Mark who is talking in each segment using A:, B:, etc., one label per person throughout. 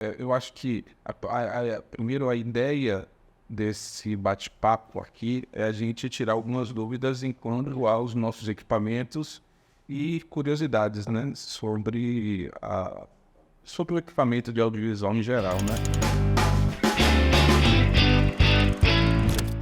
A: Eu acho que, primeiro, a ideia desse bate-papo aqui é a gente tirar algumas dúvidas enquanto aos nossos equipamentos e curiosidades, né, sobre o equipamento de audiovisual em geral, né?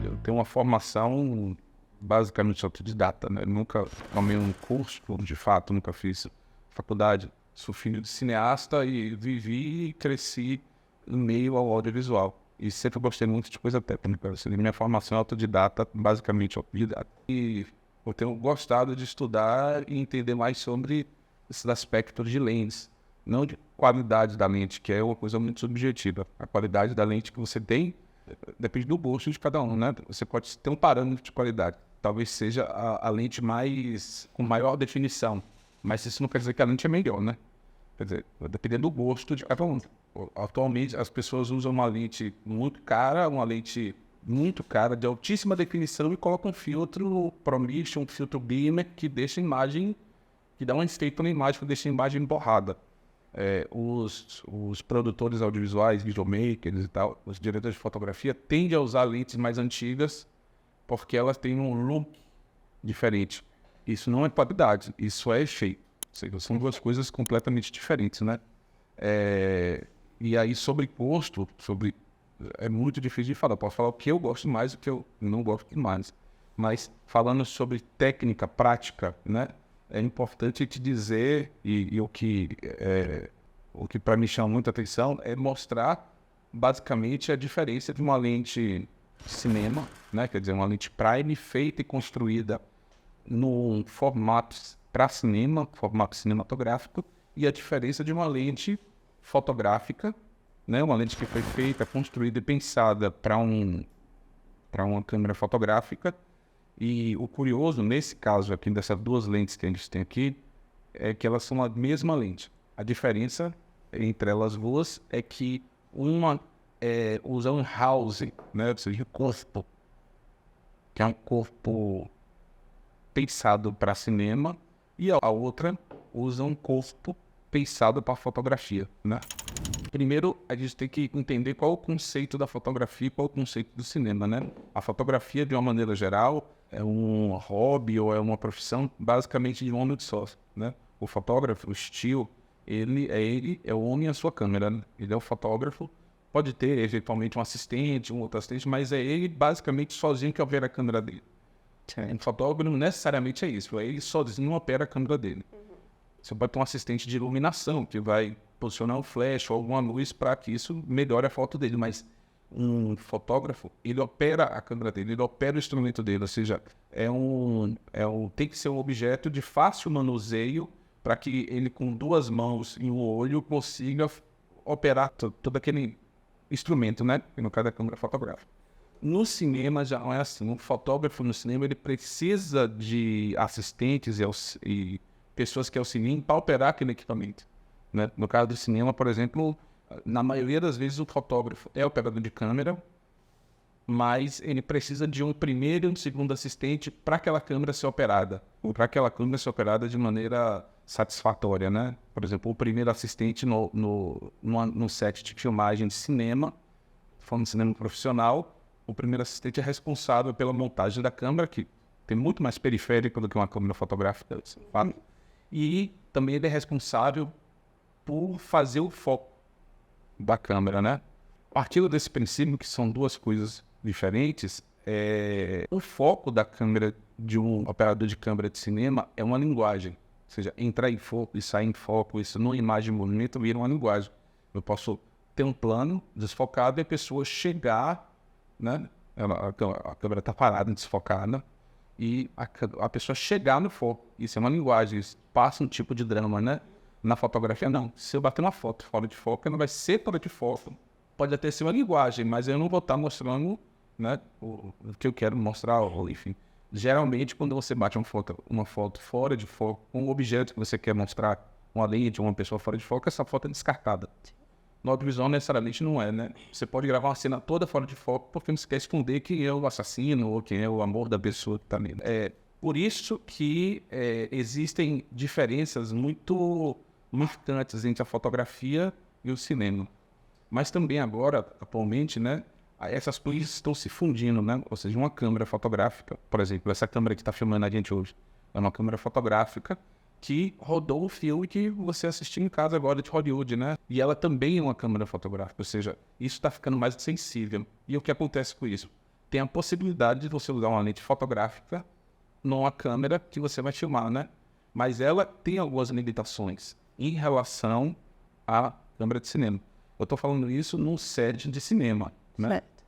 A: Eu tenho uma formação basicamente autodidata, né? Eu nunca tomei um curso, de fato, nunca fiz faculdade. Sou filho de cineasta e vivi e cresci em meio ao audiovisual. E sempre gostei muito de coisa técnica. Assim, minha formação é autodidata, basicamente autodidata. E eu tenho gostado de estudar e entender mais sobre esses aspectos de lentes. Não de qualidade da lente, que é uma coisa muito subjetiva. A qualidade da lente que você tem depende do gosto de cada um, né? Você pode ter um parâmetro de qualidade. Talvez seja a lente com maior definição. Mas isso não quer dizer que a lente é melhor, né? Quer dizer, dependendo do gosto de cada um. Atualmente, as pessoas usam uma lente muito cara, de altíssima definição, e colocam um filtro ProMist, um filtro Beamer, que deixa a imagem, que dá um efeito na imagem, que deixa a imagem borrada. Os produtores audiovisuais, videomakers e tal, os diretores de fotografia, tendem a usar lentes mais antigas, porque elas têm um look diferente. Isso não é qualidade, isso é efeito. Ou seja, são duas coisas completamente diferentes, né? E aí, sobre custo, é muito difícil de falar. Posso falar o que eu gosto mais e o que eu não gosto mais. Mas falando sobre técnica prática, né? É importante te dizer, e o que para mim chama muita atenção é mostrar basicamente a diferença de uma lente cinema, né? Quer dizer, uma lente prime feita e construída num formato para cinema, formato cinematográfico, e a diferença de uma lente fotográfica, né? Uma lente que foi feita, construída e pensada para uma câmera fotográfica. E o curioso, nesse caso aqui, dessas duas lentes que a gente tem aqui, é que elas são a mesma lente. A diferença entre elas duas é que uma usa um housing, né? Ou seja, corpo, que é um corpo pensado para cinema, e a outra usa um corpo pensado para fotografia, né? Primeiro, a gente tem que entender qual é o conceito da fotografia e qual é o conceito do cinema, né? A fotografia, de uma maneira geral, é um hobby ou é uma profissão basicamente de um homem só, né? O fotógrafo, o estilo, ele é o homem e a sua câmera, né? Ele é o fotógrafo, pode ter eventualmente um assistente, um outro assistente, mas é ele basicamente sozinho que opera a câmera dele. Um fotógrafo não necessariamente é isso, é ele sozinho opera a câmera dele. Você pode ter um assistente de iluminação que vai posicionar um flash ou alguma luz para que isso melhore a foto dele, mas um fotógrafo, ele opera a câmera dele, ele opera o instrumento dele, ou seja, tem que ser um objeto de fácil manuseio para que ele, com duas mãos e um olho, consiga operar todo aquele instrumento, né? No caso da câmera fotográfica. No cinema já não é assim. Um fotógrafo no cinema, ele precisa de assistentes e pessoas que auxiliem para operar aquele equipamento, né? No caso do cinema, por exemplo, na maioria das vezes o fotógrafo é operador de câmera, mas ele precisa de um primeiro e um segundo assistente para aquela câmera ser operada, ou para aquela câmera ser operada de maneira satisfatória, né? Por exemplo, o primeiro assistente no set de filmagem de cinema, falando de cinema profissional, o primeiro assistente é responsável pela montagem da câmera, que tem muito mais periférico do que uma câmera fotográfica, sabe? E também ele é responsável por fazer o foco da câmera, né? Partindo desse princípio, que são duas coisas diferentes, o foco da câmera de um operador de câmera de cinema é uma linguagem. Ou seja, entrar em foco e sair em foco, isso numa imagem em movimento vira uma linguagem. Eu posso ter um plano desfocado e a pessoa chegar, né? A câmera está parada, desfocada, e a pessoa chegar no foco. Isso é uma linguagem, isso passa um tipo de drama, né? Na fotografia, não. Se eu bater uma foto fora de foco, ela vai ser fora de foco. Pode até ser uma linguagem, mas eu não vou estar mostrando, né, o que eu quero mostrar, ou enfim. Geralmente, quando você bate uma foto fora de foco, com um objeto que você quer mostrar, uma lente, uma pessoa fora de foco, essa foto é descartada. No audiovisual, necessariamente, não é, né? Você pode gravar uma cena toda fora de foco porque você quer esconder quem é o assassino ou quem é o amor da pessoa que está ali. Por isso que existem diferenças muito marcantes entre a fotografia e o cinema. Mas também agora, atualmente, né, essas coisas estão se fundindo, né? Ou seja, uma câmera fotográfica, por exemplo, essa câmera que está filmando a gente hoje, é uma câmera fotográfica que rodou o filme que você assistiu em casa agora de Hollywood, né? E ela também é uma câmera fotográfica, ou seja, isso está ficando mais sensível. E o que acontece com isso? Tem a possibilidade de você usar uma lente fotográfica numa câmera que você vai filmar, né? Mas ela tem algumas limitações em relação à câmera de cinema. Eu estou falando isso num set de cinema, né?
B: Certo.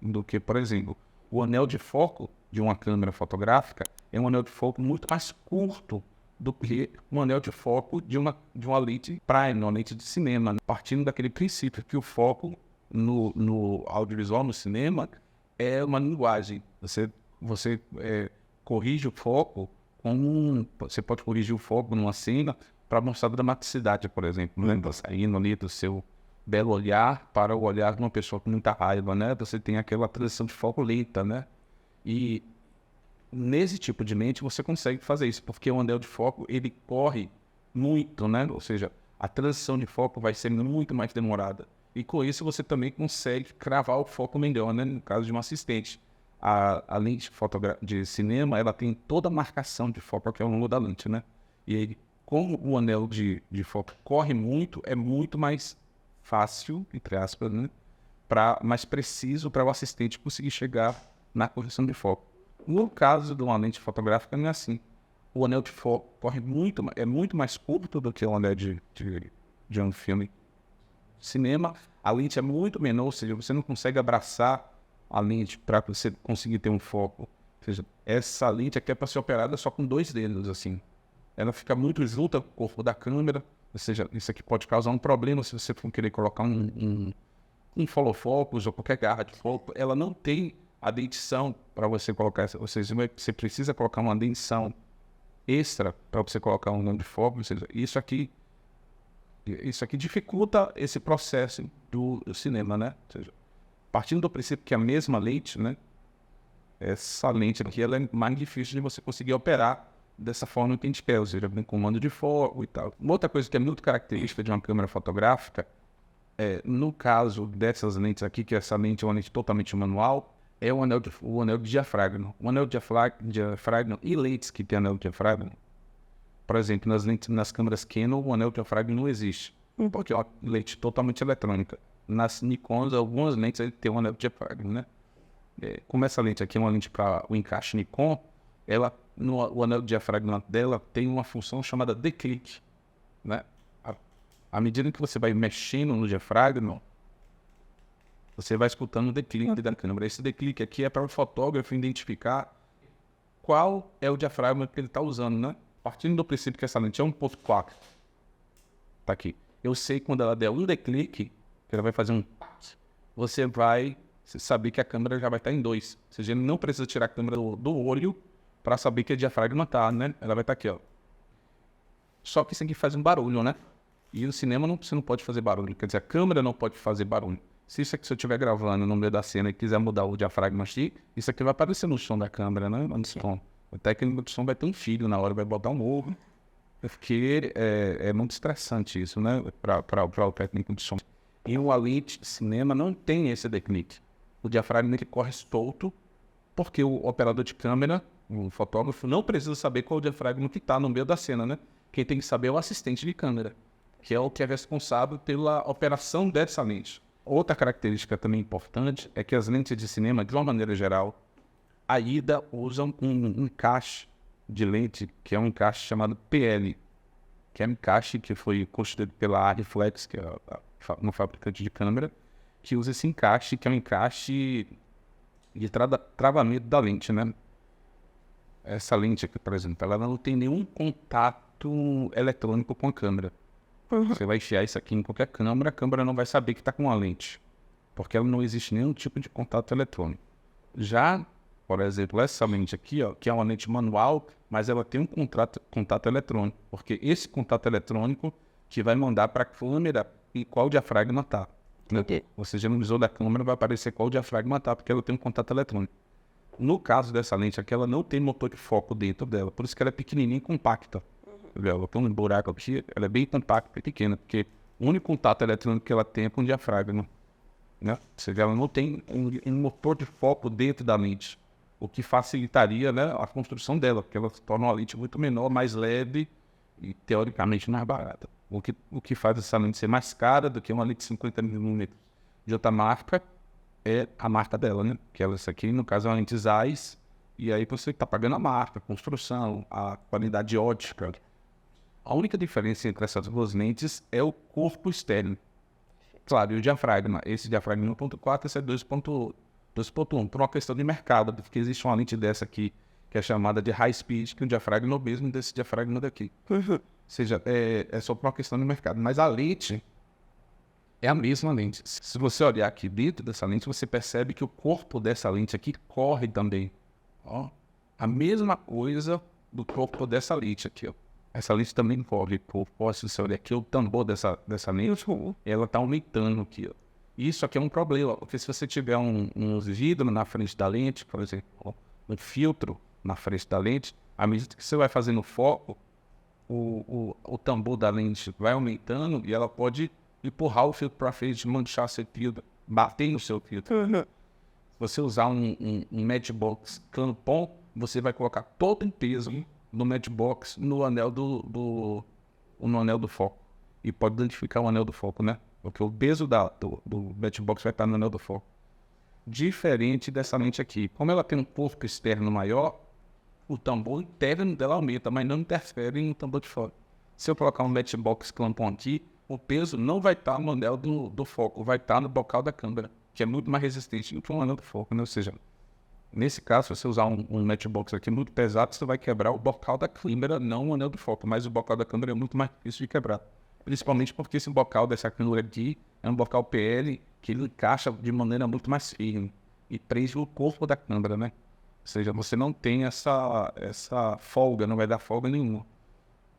A: Do que, por exemplo, o anel de foco de uma câmera fotográfica é um anel de foco muito mais curto do que um anel de foco de uma lente prime, uma lente de cinema, né? Partindo daquele princípio que o foco no audiovisual, no cinema, é uma linguagem. Você corrige o foco você pode corrigir o foco numa cena para mostrar dramaticidade, por exemplo, né? Saindo ali do seu belo olhar para o olhar de uma pessoa com muita raiva, né? Você tem aquela transição de foco lenta, né? E nesse tipo de lente você consegue fazer isso, porque o anel de foco, ele corre muito, né? Ou seja, a transição de foco vai ser muito mais demorada. E com isso você também consegue cravar o foco melhor, né? No caso de um assistente. A lente de cinema, ela tem toda a marcação de foco que é ao longo da lente, né? E aí, como o anel de foco corre muito, é muito mais fácil, entre aspas, né? Mais preciso para o assistente conseguir chegar na correção de foco. No caso de uma lente fotográfica, não é assim. O anel de foco é muito mais curto do que o anel de um filme. Cinema, a lente é muito menor, ou seja, você não consegue abraçar a lente para você conseguir ter um foco. Ou seja, essa lente aqui é para ser operada só com 2 dedos, assim. Ela fica muito junto ao corpo da câmera, ou seja, isso aqui pode causar um problema se você for querer colocar um follow focus ou qualquer garra de foco. Ela não tem a dentição para você colocar, ou seja, você precisa colocar uma dentição extra para você colocar um grande foco, ou seja, isso aqui dificulta esse processo do cinema, né? Ou seja, partindo do princípio que a mesma lente, né? Essa lente aqui, ela é mais difícil de você conseguir operar dessa forma que a gente quer, ou seja, com comando de foco e tal. Uma outra coisa que é muito característica de uma câmera fotográfica, no caso dessas lentes aqui, que essa lente é uma lente totalmente manual, é o anel de diafragma. O anel de diafragma e lentes que tem anel de diafragma, por exemplo, nas câmeras Canon, o anel de diafragma não existe, porque é uma lente totalmente eletrônica. Nas Nikons, algumas lentes tem um anel de diafragma, né? Como essa lente aqui é uma lente para o encaixe Nikon, o anel de diafragma dela tem uma função chamada declique, né? À medida que você vai mexendo no diafragma, você vai escutando o declique da câmera. Esse declique aqui é para o fotógrafo identificar qual é o diafragma que ele está usando, né? Partindo do princípio que essa lente é 1.4, tá aqui. Eu sei que quando ela der um declique, que ela vai fazer um... Você vai saber que a câmera já vai estar em 2. Ou seja, ele não precisa tirar a câmera do olho para saber que a diafragma está, né? Ela vai estar aqui, ó. Só que isso aqui faz um barulho, né? E no cinema você não pode fazer barulho. Quer dizer, a câmera não pode fazer barulho. Se isso aqui, se eu estiver gravando no meio da cena e quiser mudar o diafragma aqui, isso aqui vai aparecer no som da câmera, né? No som. O técnico de som vai ter um filho na hora, vai botar um ovo. Porque é muito estressante isso, né? Para o técnico de som. E uma lente de cinema não tem esse declique. O diafragma ele corre solto, porque o operador de câmera, o fotógrafo, não precisa saber qual é o diafragma que está no meio da cena, né? Quem tem que saber é o assistente de câmera, que é o que é responsável pela operação dessa lente. Outra característica também importante é que as lentes de cinema, de uma maneira geral, ainda usam um encaixe de lente, que é um encaixe chamado PL, que é um encaixe que foi construído pela Arriflex, que é um fabricante de câmera, que usa esse encaixe, que é um encaixe de travamento da lente, né? Essa lente aqui, por exemplo, ela não tem nenhum contato eletrônico com a câmera. Você vai enfiar isso aqui em qualquer câmera, a câmera não vai saber que está com a lente, porque ela não existe nenhum tipo de contato eletrônico. Já, por exemplo, essa lente aqui, ó, que é uma lente manual, mas ela tem um contato eletrônico, porque esse contato eletrônico que vai mandar para a câmera em qual diafragma está. Ou seja, no visor da câmera vai aparecer qual diafragma está, porque ela tem um contato eletrônico. No caso dessa lente aqui, ela não tem motor de foco dentro dela, por isso que ela é pequenininha e compacta. Ela tem um buraco aqui, ela é bem compacta e pequena, porque O único contato eletrônico que ela tem é com o diafragma, né? Você vê, ela não tem um motor de foco dentro da lente, o que facilitaria, né, a construção dela, porque ela torna uma lente muito menor, mais leve e teoricamente mais barata. O que faz essa lente ser mais cara do que uma lente de 50mm de outra marca é a marca dela, né? Que essa aqui, no caso, é uma lente Zeiss, e aí você está pagando a marca, a construção, a qualidade ótica. A única diferença entre essas duas lentes é o corpo externo. Claro, e o diafragma. Esse diafragma 1.4, esse é 2.1, por uma questão de mercado, porque existe uma lente dessa aqui, que é chamada de high speed, que o diafragma é o mesmo desse diafragma daqui. Ou seja, é só por uma questão de mercado. Mas a lente é a mesma lente. Se você olhar aqui dentro dessa lente, você percebe que o corpo dessa lente aqui corre também. Ó, a mesma coisa do corpo dessa lente aqui, ó. Essa lente também corre. Se você olhar aqui, o tambor dessa lente, ela está aumentando aqui, ó. Isso aqui é um problema, porque se você tiver um vidro na frente da lente, por exemplo, um filtro na frente da lente, à medida que você vai fazendo foco, o tambor da lente vai aumentando e ela pode empurrar o filtro para frente, manchar seu filtro, bater no seu filtro. Se você usar um matchbox clampon, você vai colocar todo o peso no matchbox no anel no anel do foco. E pode danificar o anel do foco, né? Porque o peso do matchbox vai estar no anel do foco. Diferente dessa lente aqui. Como ela tem um corpo externo maior, o tambor interno dela aumenta, mas não interfere no tambor de fora. Se eu colocar um matchbox clampon aqui, o peso não vai estar no anel do foco, vai estar no bocal da câmera, que é muito mais resistente do que o anel do foco, né? Ou seja, nesse caso, se você usar um matchbox aqui muito pesado, você vai quebrar o bocal da câmera, não o anel do foco, mas o bocal da câmera é muito mais difícil de quebrar. Principalmente porque esse bocal dessa câmera aqui é um bocal PL que ele encaixa de maneira muito mais firme e prende o corpo da câmera, né? Ou seja, você não tem essa folga, não vai dar folga nenhuma.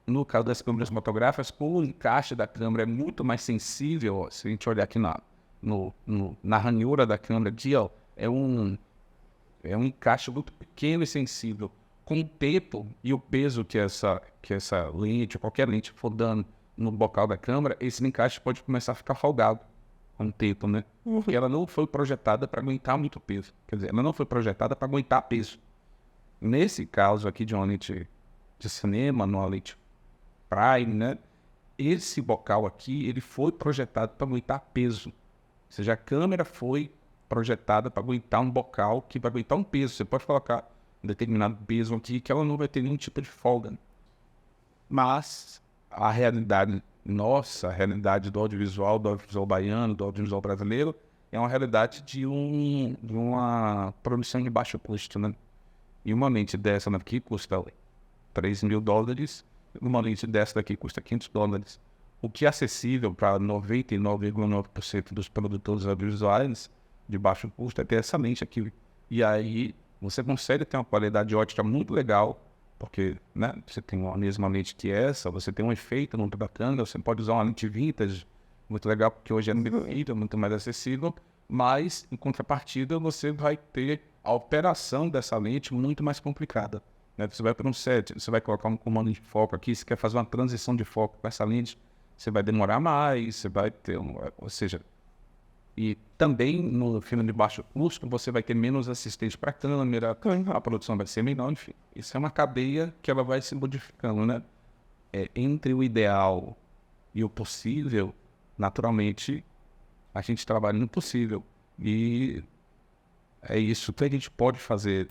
A: No caso das câmeras fotográficas, o encaixe da câmera é muito mais sensível. Ó, se a gente olhar aqui na ranhura da câmera aqui, ó, é um encaixe muito pequeno e sensível. Com o tempo e o peso que essa lente, qualquer lente for dando no bocal da câmera, esse encaixe pode começar a ficar folgado com o tempo, né? Porque ela não foi projetada para aguentar muito peso. Quer dizer, ela não foi projetada para aguentar peso. Nesse caso aqui de uma lente de cinema, numa lente prime, né? Esse bocal aqui, ele foi projetado para aguentar peso. Ou seja, a câmera foi projetada para aguentar um bocal que vai aguentar um peso. Você pode colocar um determinado peso aqui que ela não vai ter nenhum tipo de folga. Mas a realidade nossa, a realidade do audiovisual baiano, do audiovisual brasileiro, é uma realidade de uma produção de baixo custo, né? E uma lente dessa daqui custa $3.000, uma lente dessa daqui custa $500. O que é acessível para 99,9% dos produtores audiovisuais de baixo custo é ter essa lente aqui. E aí você consegue ter uma qualidade ótica muito legal, porque, né, você tem uma mesma lente que essa, você tem um efeito muito bacana, você pode usar uma lente vintage, muito legal, porque hoje é muito mais acessível, mas, em contrapartida, você vai ter a operação dessa lente muito mais complicada. Né? Você vai para um set, você vai colocar um comando de foco aqui, você quer fazer uma transição de foco com essa lente, você vai demorar mais, você vai ter ou seja, e também no filme de baixo custo você vai ter menos assistente para a câmera, a produção vai ser menor, enfim. Isso é uma cadeia que ela vai se modificando, né? Entre o ideal e o possível, naturalmente, a gente trabalha no possível. E é isso que a gente pode fazer.